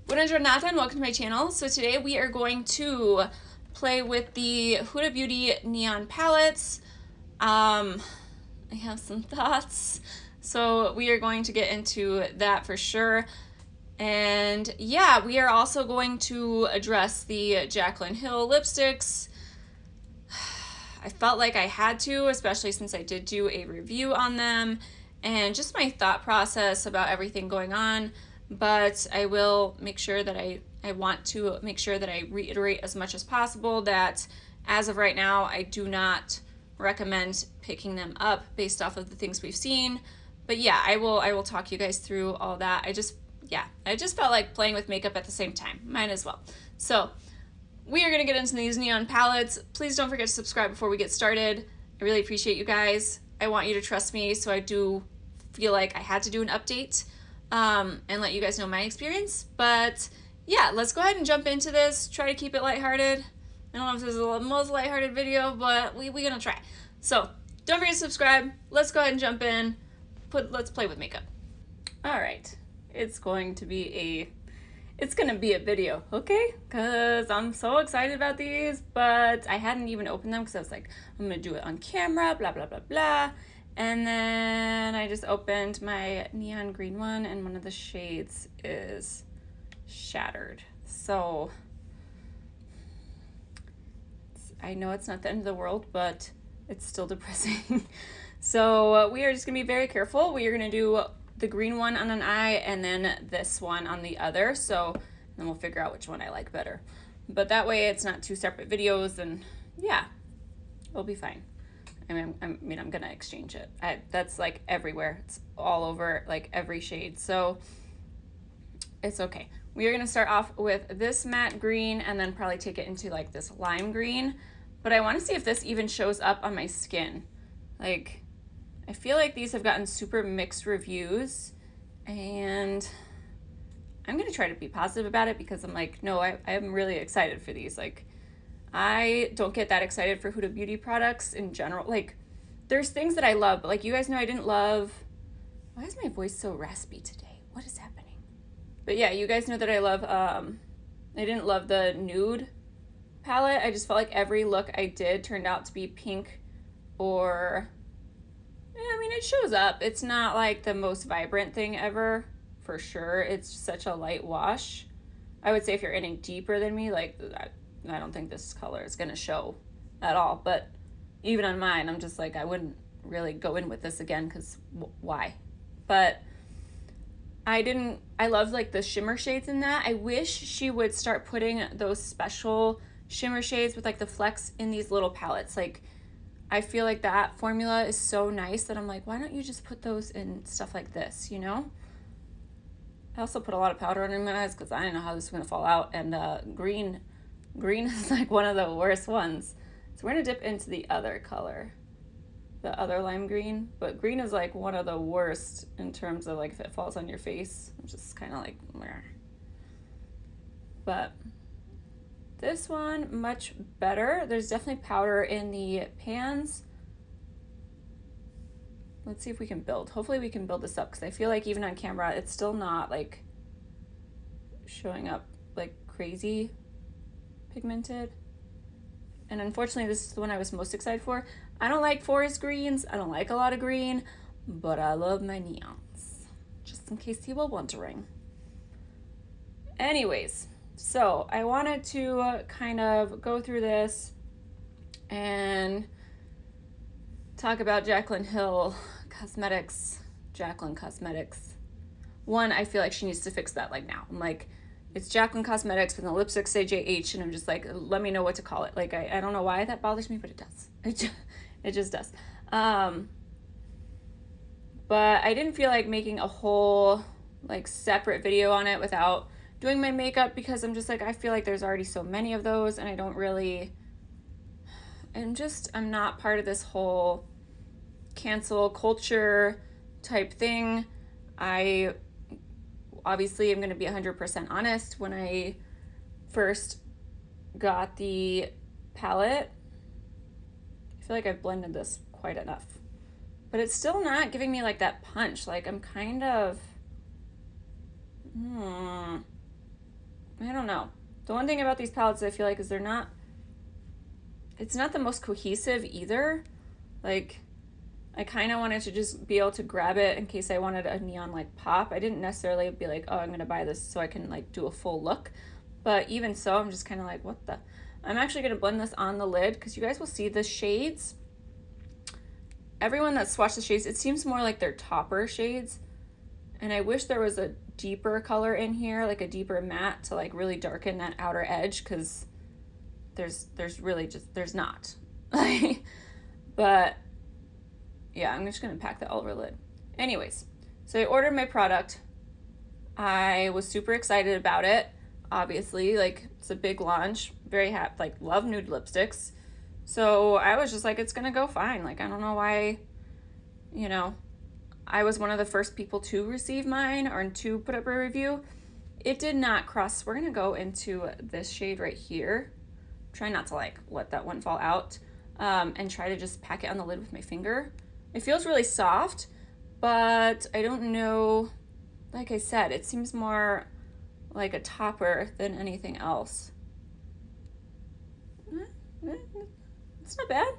Buona giornata and welcome to my channel. So today we are going to play with the Huda Beauty neon palettes. I have some thoughts, so we are going to get into that for sure. And yeah, we are also going to address the Jaclyn Hill lipsticks. I felt like I had to, especially since I did do a review on them, and just my thought process about everything going on. But I will make sure that I want to make sure that I reiterate as much as possible that as of right now, I do not recommend picking them up based off of the things we've seen. But yeah, I will talk you guys through all that. I just felt like playing with makeup at the same time. Might as well. So we are going to get into these neon palettes. Please don't forget to subscribe before we get started. I really appreciate you guys. I want you to trust me, so I do feel like I had to do an update and let you guys know my experience. But yeah, let's go ahead and jump into this. Try to keep it lighthearted. I don't know if this is the most lighthearted video, but we're going to try. So don't forget to subscribe. Let's go ahead and jump in. Let's play with makeup. All right. It's going to be a video, okay? Because I'm so excited about these, but I hadn't even opened them because I was like, I'm going to do it on camera, blah, blah, blah, blah. And then I just opened my neon green one, and one of the shades is shattered. So I know it's not the end of the world, but it's still depressing. So we are just going to be very careful. We are going to do the green one on an eye and then this one on the other. So then we'll figure out which one I like better. But that way it's not two separate videos, and yeah, it'll be fine. I mean, I'm gonna exchange it. That's like everywhere. It's all over, like every shade. So it's okay. We are gonna start off with this matte green and then probably take it into like this lime green. But I want to see if this even shows up on my skin. Like, I feel like these have gotten super mixed reviews, and I'm going to try to be positive about it because I'm like, no, I am really excited for these. Like, I don't get that excited for Huda Beauty products in general. Like, there's things that I love, but like you guys know I didn't love... Why is my voice so raspy today? What is happening? But yeah, you guys know that I love... I didn't love the nude palette. I just felt like every look I did turned out to be pink or... I mean, it shows up. It's not like the most vibrant thing ever, for sure. It's such a light wash. I would say if you're any deeper than me, like, I don't think this color is going to show at all. But even on mine, I'm just like, I wouldn't really go in with this again because why? But I love like the shimmer shades in that. I wish she would start putting those special shimmer shades with like the flecks in these little palettes. Like, I feel like that formula is so nice that I'm like, why don't you just put those in stuff like this, you know? I also put a lot of powder under my eyes because I didn't know how this was going to fall out. And green is like one of the worst ones. So we're going to dip into the other color, the other lime green. But green is like one of the worst in terms of like if it falls on your face. I'm just kind of like, meh. But this one, much better. There's definitely powder in the pans. Let's see if we can build. Hopefully we can build this up because I feel like even on camera, it's still not like showing up like crazy pigmented. And unfortunately, this is the one I was most excited for. I don't like forest greens. I don't like a lot of green, but I love my neons, just in case you were wondering. Anyways. So I wanted to kind of go through this and talk about Jaclyn Hill Cosmetics, Jaclyn Cosmetics. One, I feel like she needs to fix that like now. I'm like, it's Jaclyn Cosmetics, but the lipsticks say JH, and I'm just like, let me know what to call it. Like, I don't know why that bothers me, but it does. It just does. But I didn't feel like making a whole like separate video on it without doing my makeup because I'm just like, I feel like there's already so many of those, and I don't really, I'm not part of this whole cancel culture type thing. I obviously am going to be 100% honest. When I first got the palette, I feel like I've blended this quite enough, but it's still not giving me like that punch. Like, I'm kind of, don't know. The one thing about these palettes I feel like is it's not the most cohesive either. Like, I kind of wanted to just be able to grab it in case I wanted a neon like pop. I didn't necessarily be like, oh, I'm gonna buy this so I can like do a full look. But even so, I'm just kind of like, what the? I'm actually gonna blend this on the lid because you guys will see the shades. Everyone that swatched the shades, it seems more like they're topper shades. And I wish there was a deeper color in here, like a deeper matte to like really darken that outer edge, because there's really just, there's not. But yeah, I'm just gonna pack that all over the lid. Anyways, so I ordered my product. I was super excited about it. Obviously, like, it's a big launch. Very happy, like, love nude lipsticks. So I was just like, it's gonna go fine. Like, I don't know why, you know, I was one of the first people to receive mine or to put up a review. It did not cross. We're gonna go into this shade right here. Try not to like let that one fall out, and try to just pack it on the lid with my finger. It feels really soft, but I don't know, like I said, it seems more like a topper than anything else. It's not bad.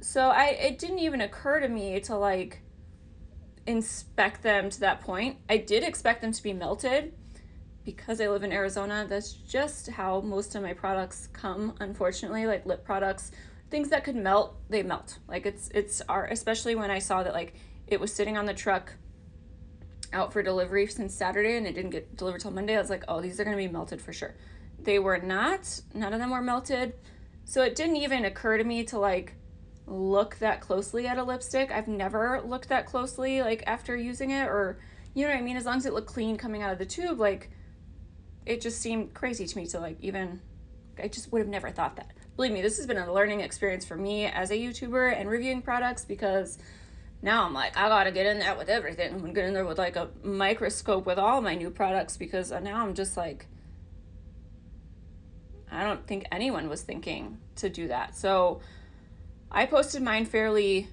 So it didn't even occur to me to like inspect them to that point. I did expect them to be melted because I live in Arizona. That's just how most of my products come, unfortunately. Like lip products, things that could melt, they melt. Like it's art, especially when I saw that like it was sitting on the truck out for delivery since Saturday and it didn't get delivered till Monday. I was like, oh, these are gonna be melted for sure. They were not. None of them were melted. So it didn't even occur to me to like look that closely at a lipstick. I've never looked that closely like after using it, or you know what I mean, as long as it looked clean coming out of the tube. Like, it just seemed crazy to me to like even, I just would have never thought that. Believe me, this has been a learning experience for me as a YouTuber and reviewing products, because now I'm like, I gotta get in there with everything. I'm gonna get in there with like a microscope with all my new products, because now I'm just like, I don't think anyone was thinking to do that. So I posted mine fairly,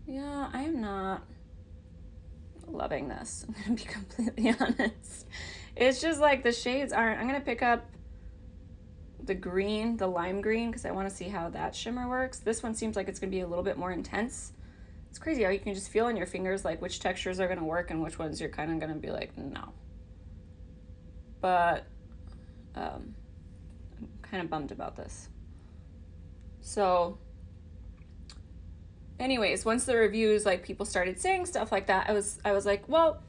yeah, I am not loving this. I'm gonna be completely honest. It's just like the shades aren't, I'm gonna pick up the green, the lime green, because I want to see how that shimmer works. This one seems like it's gonna be a little bit more intense. It's crazy how you can just feel in your fingers like which textures are gonna work and which ones you're kind of gonna be like, no. But I'm kind of bummed about this. So anyways, once the reviews, like people started saying stuff like that, I was like, well,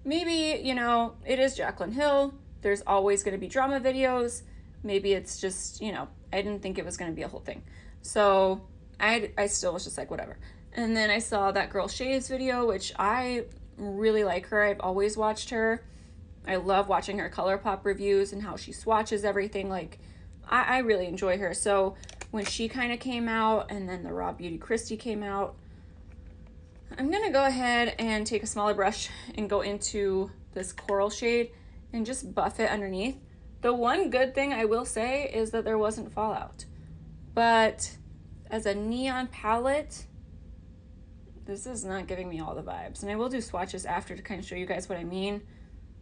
maybe, you know, it is Jaclyn Hill. There's always going to be drama videos. Maybe it's just, you know, I didn't think it was going to be a whole thing. So I still was just like, whatever. And then I saw that girl Shay's video, which I really like her. I've always watched her. I love watching her ColourPop reviews and how she swatches everything. Like, I really enjoy her. So when she kind of came out, and then the Raw Beauty Christie came out, I'm going to go ahead and take a smaller brush and go into this coral shade and just buff it underneath. The one good thing I will say is that there wasn't fallout. But as a neon palette, this is not giving me all the vibes. And I will do swatches after to kind of show you guys what I mean.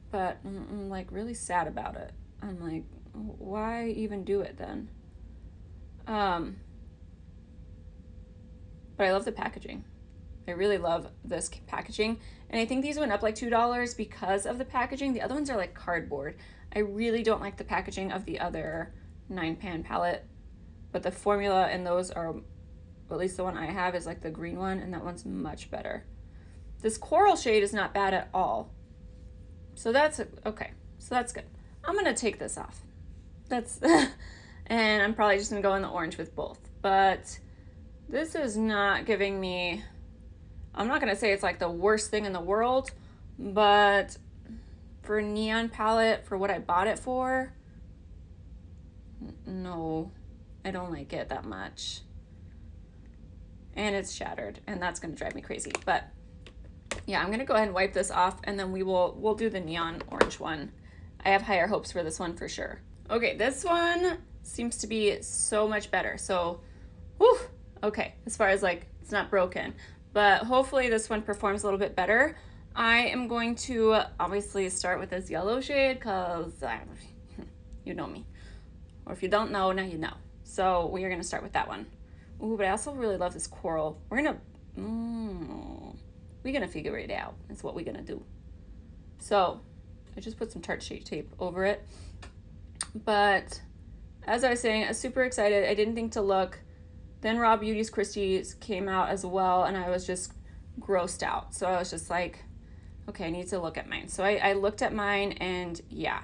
But I'm like really sad about it. I'm like, why even do it then? But I love the packaging. I really love this packaging. And I think these went up like $2 because of the packaging. The other ones are like cardboard. I really don't like the packaging of the other 9-pan palette. But the formula in those are, at least the one I have is like the green one, and that one's much better. This coral shade is not bad at all. So that's, okay, so that's good. I'm gonna take this off. That's, and I'm probably just gonna go in the orange with both. But this is not giving me, I'm not gonna say it's like the worst thing in the world, but for a neon palette, for what I bought it for, no, I don't like it that much. And it's shattered, and that's gonna drive me crazy. But yeah, I'm gonna go ahead and wipe this off, and then we'll do the neon orange one. I have higher hopes for this one for sure. Okay, this one seems to be so much better. So, whew, okay, as far as like, it's not broken, but hopefully this one performs a little bit better. I am going to obviously start with this yellow shade because you know me. Or if you don't know, now you know. So we are going to start with that one. Ooh, but I also really love this coral. We're going to figure it out. That's what we're going to do. So I just put some Tarte Shape Tape over it. But as I was saying, I was super excited. I didn't think to look. Then Raw Beauty's Christie's came out as well, and I was just grossed out. So I was just like, okay, I need to look at mine. So I looked at mine, and yeah,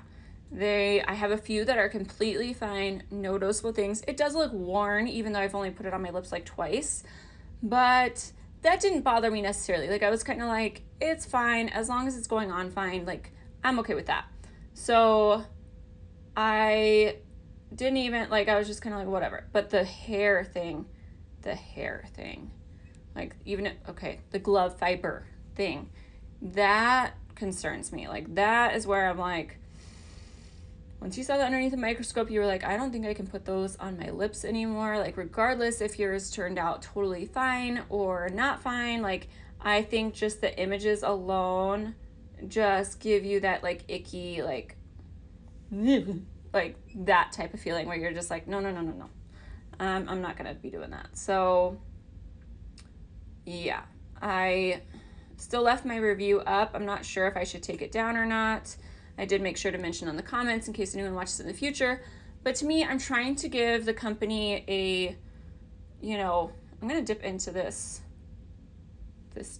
I have a few that are completely fine, no noticeable things. It does look worn, even though I've only put it on my lips like twice, but that didn't bother me necessarily. Like, I was kind of like, it's fine, as long as it's going on fine, like, I'm okay with that. So I didn't even, like, I was just kind of like, whatever. But the hair thing, like, even, okay, the glove fiber thing, that concerns me. Like, that is where I'm like, once you saw that underneath the microscope, you were like, I don't think I can put those on my lips anymore. Like, regardless if yours turned out totally fine or not fine, like, I think just the images alone just give you that, like, icky, like that type of feeling where you're just like, no. I'm not going to be doing that. So, yeah, I still left my review up. I'm not sure if I should take it down or not. I did make sure to mention on the comments in case anyone watches in the future. But to me, I'm trying to give the company a, I'm going to dip into this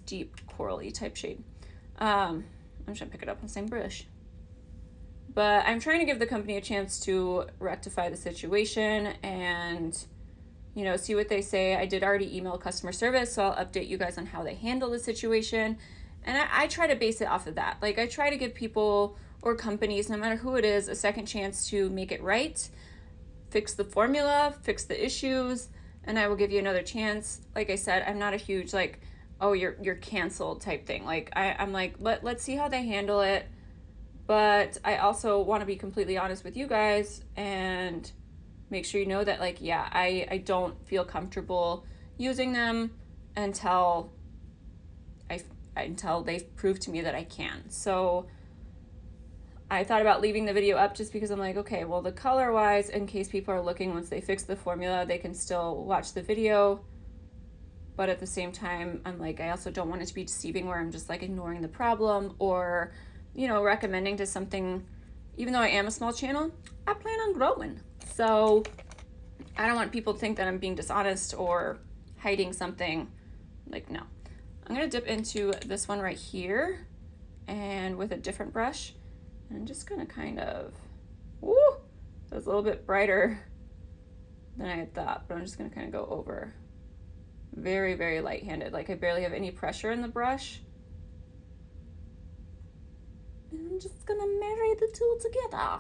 deep corally type shade. I'm just going to pick it up on the same brush. But I'm trying to give the company a chance to rectify the situation and, see what they say. I did already email customer service, so I'll update you guys on how they handle the situation. And I try to base it off of that. Like, I try to give people or companies, no matter who it is, a second chance to make it right, fix the formula, fix the issues, and I will give you another chance. Like I said, I'm not a huge, like, oh, you're canceled type thing. Like, I'm like, let's see how they handle it. But I also want to be completely honest with you guys and make sure you know that, like, yeah, I don't feel comfortable using them until they've proved to me that I can. So I thought about leaving the video up just because I'm like, okay, well, the color wise, in case people are looking once they fix the formula, they can still watch the video. But at the same time, I'm like, I also don't want it to be deceiving where I'm just like ignoring the problem or, recommending to something. Even though I am a small channel, I plan on growing. So I don't want people to think that I'm being dishonest or hiding something. Like, no. I'm going to dip into this one right here and with a different brush. And I'm just going to kind of, that's a little bit brighter than I had thought, but I'm just going to kind of go over. Very, very light-handed. Like, I barely have any pressure in the brush. And I'm just going to marry the two together.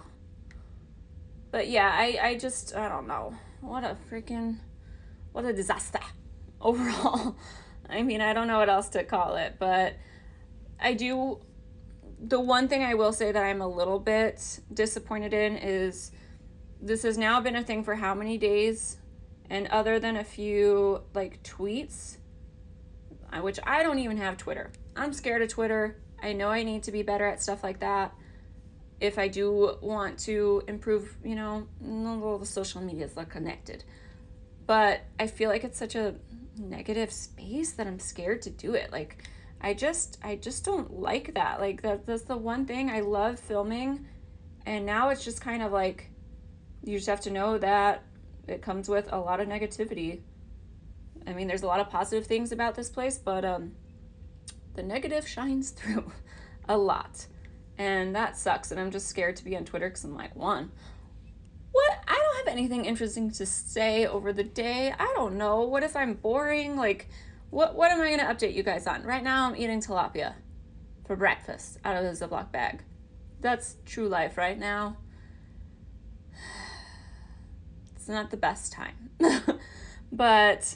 But yeah, I don't know. What a disaster overall. I mean, I don't know what else to call it, but the one thing I will say that I'm a little bit disappointed in is this has now been a thing for how many days? And other than a few, like, tweets, which I don't even have Twitter. I'm scared of Twitter. I know I need to be better at stuff like that. If I do want to improve, all the social medias are connected. But I feel like it's such a negative space that I'm scared to do it. Like, I just don't like that. Like, that's the one thing. I love filming. And now it's just kind of like, you just have to know that it comes with a lot of negativity. I mean, there's a lot of positive things about this place, but the negative shines through a lot. And that sucks. And I'm just scared to be on Twitter because I'm like, what? I don't have anything interesting to say over the day. I don't know. What if I'm boring? Like, what am I going to update you guys on? Right now, I'm eating tilapia for breakfast out of a Ziploc bag. That's true life right now. It's not the best time. But,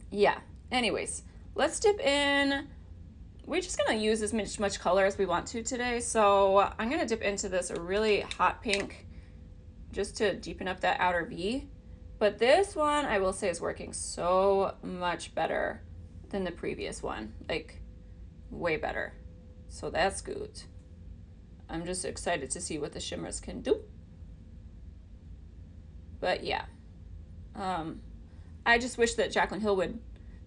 yeah. Anyways, let's dip in. We're just going to use as much color as we want to today. So I'm going to dip into this really hot pink just to deepen up that outer V. But this one, I will say, is working so much better than the previous one. Like, way better. So that's good. I'm just excited to see what the shimmers can do. But yeah, I just wish that Jaclyn Hill would,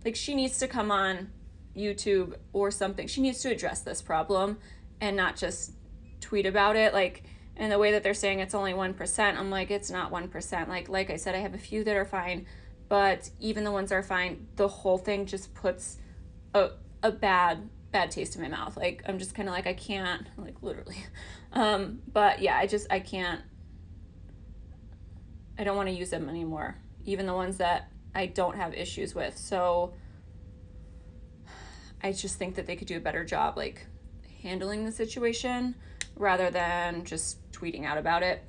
like, she needs to come on YouTube or something. She needs to address this problem and not just tweet about it. Like, and the way that they're saying it's only 1%, I'm like, it's not 1%. Like I said, I have a few that are fine, but even the ones that are fine, the whole thing just puts a bad taste in my mouth. Like, I'm just kind of like, I can't, like, literally. But yeah, I can't, I don't want to use them anymore, even the ones that I don't have issues with. So I just think that they could do a better job, like, handling the situation rather than just tweeting out about it.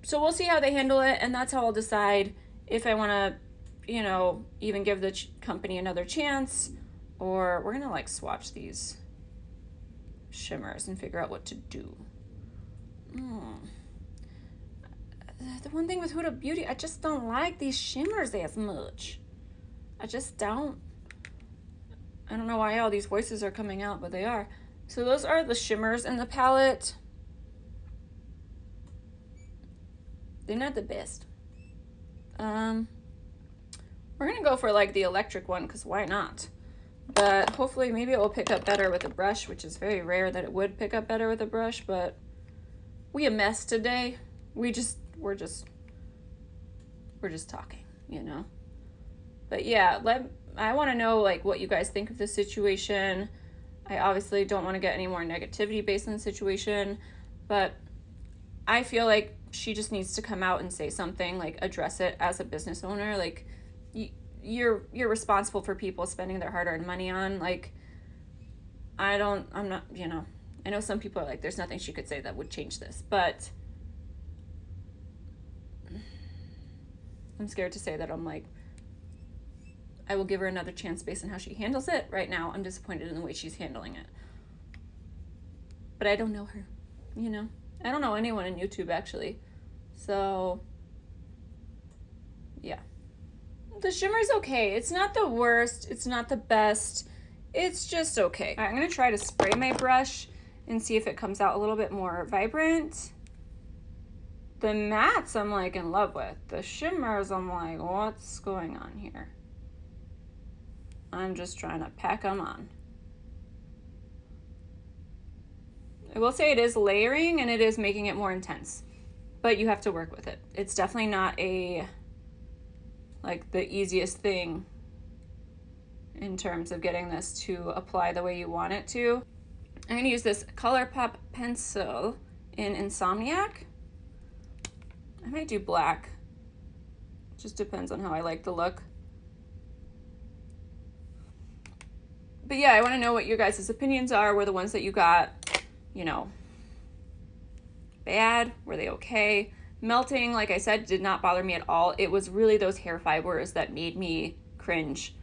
So we'll see how they handle it, and that's how I'll decide if I want to, you know, even give the company another chance, or we're gonna like swatch these shimmers and figure out what to do. The one thing with Huda Beauty, I just don't like these shimmers as much. I just don't. I don't know why all these voices are coming out, but they are. So those are the shimmers in the palette. They're not the best. We're gonna go for like the electric one, because why not? But hopefully maybe it will pick up better with a brush, which is very rare that it would pick up better with a brush, but we a mess today. We're just talking, you know. But yeah, I want to know like what you guys think of this situation. I obviously don't want to get any more negativity based on the situation, but I feel like she just needs to come out and say something, like address it as a business owner. Like, you're responsible for people spending their hard-earned money on, like, I'm not, you know, I know some people are like, there's nothing she could say that would change this, but I'm scared to say that. I'm like, I will give her another chance based on how she handles it. Right now, I'm disappointed in the way she's handling it. But I don't know her, you know? I don't know anyone in YouTube, actually. So, yeah. The shimmer's okay. It's not the worst. It's not the best. It's just okay. All right, I'm going to try to spray my brush and see if it comes out a little bit more vibrant. The mattes I'm like in love with. The shimmers I'm like, what's going on here? I'm just trying to pack them on. I will say it is layering and it is making it more intense, but you have to work with it. It's definitely not like the easiest thing in terms of getting this to apply the way you want it to. I'm gonna use this ColourPop pencil in Insomniac. I might do black. Just depends on how I like the look. But yeah, I wanna know what your guys' opinions are. Were the ones that you got, you know, bad? Were they okay? Melting, like I said, did not bother me at all. It was really those hair fibers that made me cringe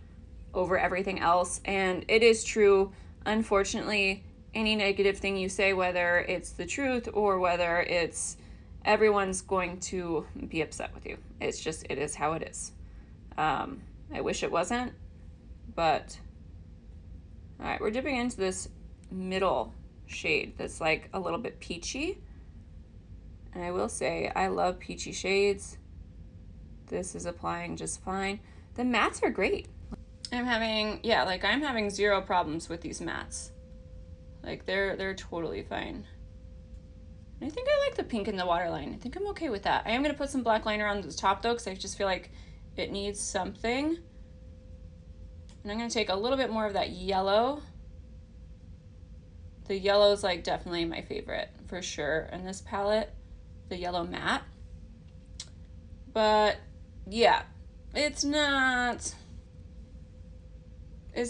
over everything else. And it is true, unfortunately, any negative thing you say, whether it's the truth or whether it's everyone's going to be upset with you. It's just, it is how it is. I wish it wasn't, but all right, we're dipping into this middle shade that's like a little bit peachy. And I will say, I love peachy shades. This is applying just fine. The mattes are great. I'm having zero problems with these mattes. Like, they're totally fine. And I think I like the pink in the waterline. I think I'm okay with that. I am gonna put some black liner on the top though, because I just feel like it needs something. And I'm gonna take a little bit more of that yellow. The yellow is like definitely my favorite for sure in this palette, the yellow matte. But yeah, it's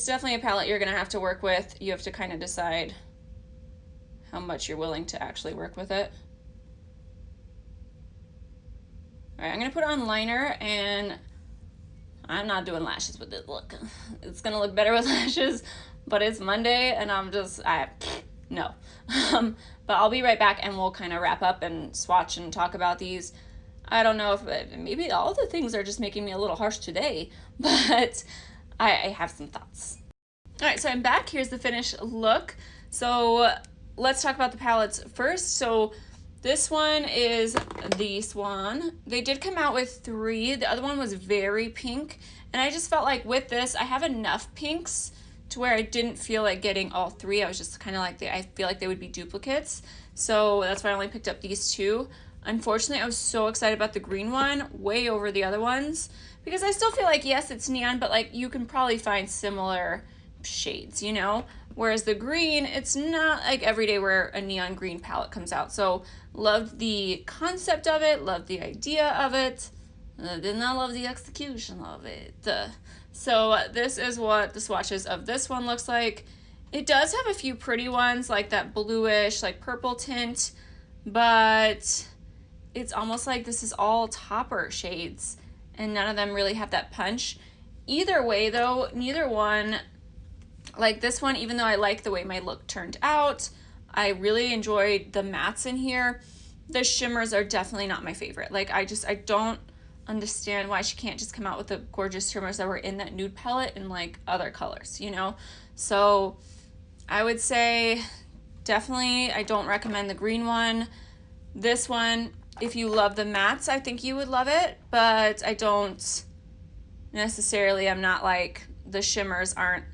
definitely a palette you're gonna have to work with. You have to kind of decide how much you're willing to actually work with it. All right, I'm gonna put on liner, and I'm not doing lashes with this look. It's gonna look better with lashes, but it's Monday and no. But I'll be right back and we'll kind of wrap up and swatch and talk about these. I don't know if maybe all the things are just making me a little harsh today, but I have some thoughts. All right, so I'm back. Here's the finished look. So let's talk about the palettes first. So this one is the Swan. They did come out with 3. The other one was very pink. And I just felt like with this, I have enough pinks to where I didn't feel like getting all 3. I was just kind of like, I feel like they would be duplicates. So that's why I only picked up these 2. Unfortunately, I was so excited about the green one, way over the other ones. Because I still feel like, yes, it's neon, but like you can probably find similar shades, you know? Whereas the green, it's not like every day where a neon green palette comes out. So loved the concept of it, loved the idea of it. Did not love the execution of it. So this is what the swatches of this one looks like. It does have a few pretty ones, like that bluish, like purple tint, but it's almost like this is all topper shades, and none of them really have that punch. Either way, though, neither one, like this one, even though I like the way my look turned out, I really enjoyed the mattes in here. The shimmers are definitely not my favorite. Like, I don't understand why she can't just come out with the gorgeous shimmers that were in that nude palette in like other colors, you know? So I would say definitely I don't recommend the green one. This one, if you love the mattes, I think you would love it, but I don't necessarily, I'm not like, the shimmers aren't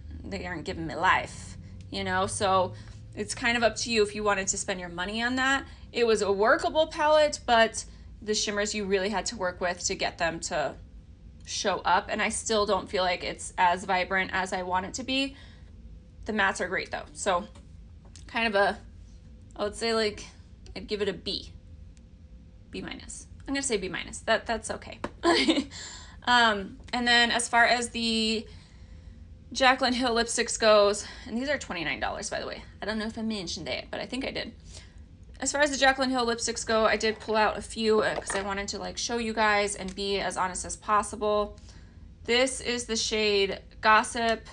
giving me life, you know? So it's kind of up to you if you wanted to spend your money on that. It was a workable palette, but the shimmers you really had to work with to get them to show up, and I still don't feel like it's as vibrant as I want it to be. The mattes are great though, so kind of a, I would say like, I'd give it a B. B minus. I'm gonna say B minus. That's okay. And then as far as the Jaclyn Hill lipsticks goes, and these are $29 by the way. I don't know if I mentioned that, but I think I did. As far as the Jaclyn Hill lipsticks go, I did pull out a few because I wanted to like show you guys and be as honest as possible. This is the shade Gossip,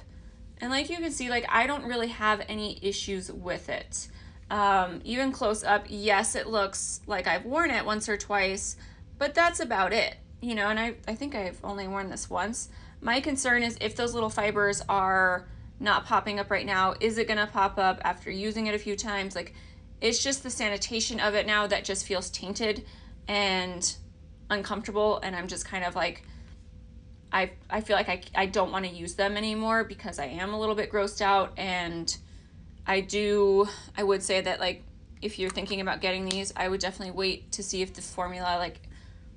and like you can see, like I don't really have any issues with it. Even close up, yes, it looks like I've worn it once or twice, but that's about it, you know, and I think I've only worn this once. My concern is if those little fibers are not popping up right now, is it gonna pop up after using it a few times? Like, it's just the sanitation of it now that just feels tainted and uncomfortable, and I'm just kind of like, I feel like I don't want to use them anymore because I am a little bit grossed out, and I would say that like if you're thinking about getting these, I would definitely wait to see if the formula, like,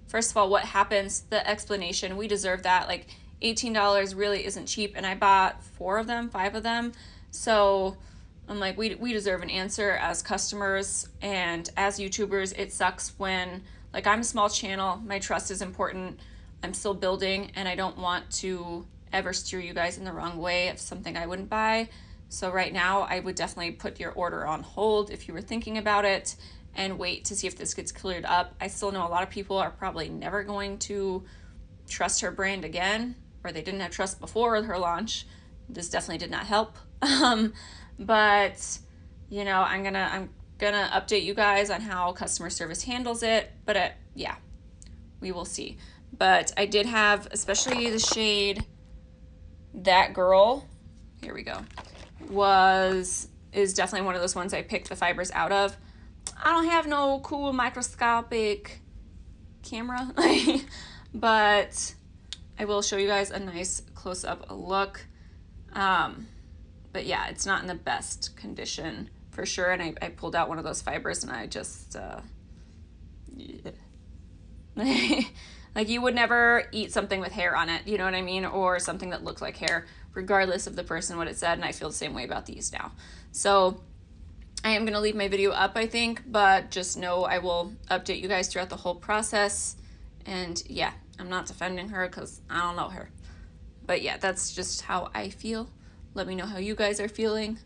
first of all, what happens, the explanation, we deserve that. Like $18 really isn't cheap, and I bought 4 of them, 5 of them, so I'm like, we deserve an answer as customers and as YouTubers. It sucks when, like, I'm a small channel, my trust is important, I'm still building, and I don't want to ever steer you guys in the wrong way of something I wouldn't buy. So right now, I would definitely put your order on hold if you were thinking about it and wait to see if this gets cleared up. I still know a lot of people are probably never going to trust her brand again, or they didn't have trust before her launch. This definitely did not help. But you know, I'm gonna update you guys on how customer service handles it, but yeah, we will see. But I did have, especially the shade That Girl, here we go, is definitely one of those ones I picked the fibers out of. I don't have no cool microscopic camera, but I will show you guys a nice close-up look. But yeah, it's not in the best condition for sure. And I pulled out one of those fibers and I just, yeah. Like you would never eat something with hair on it, you know what I mean? Or something that looked like hair, regardless of the person, what it said. And I feel the same way about these now. So I am going to leave my video up, I think, but just know I will update you guys throughout the whole process. And yeah, I'm not defending her because I don't know her. But yeah, that's just how I feel. Let me know how you guys are feeling.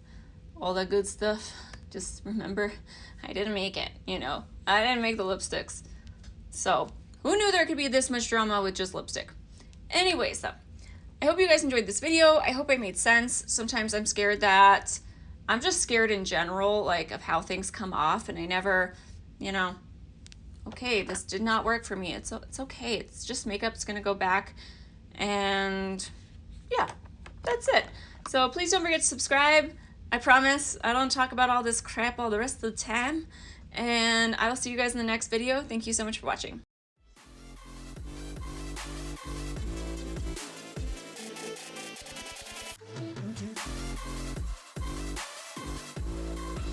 All that good stuff. Just remember, I didn't make it, you know. I didn't make the lipsticks. So, who knew there could be this much drama with just lipstick? Anyways, though, I hope you guys enjoyed this video. I hope I made sense. Sometimes I'm scared that, I'm just scared in general, like, of how things come off. And I never, you know, okay, this did not work for me. It's okay. It's just makeup. It's going to go back. And yeah, that's it. So please don't forget to subscribe. I promise I don't talk about all this crap all the rest of the time. And I will see you guys in the next video. Thank you so much for watching.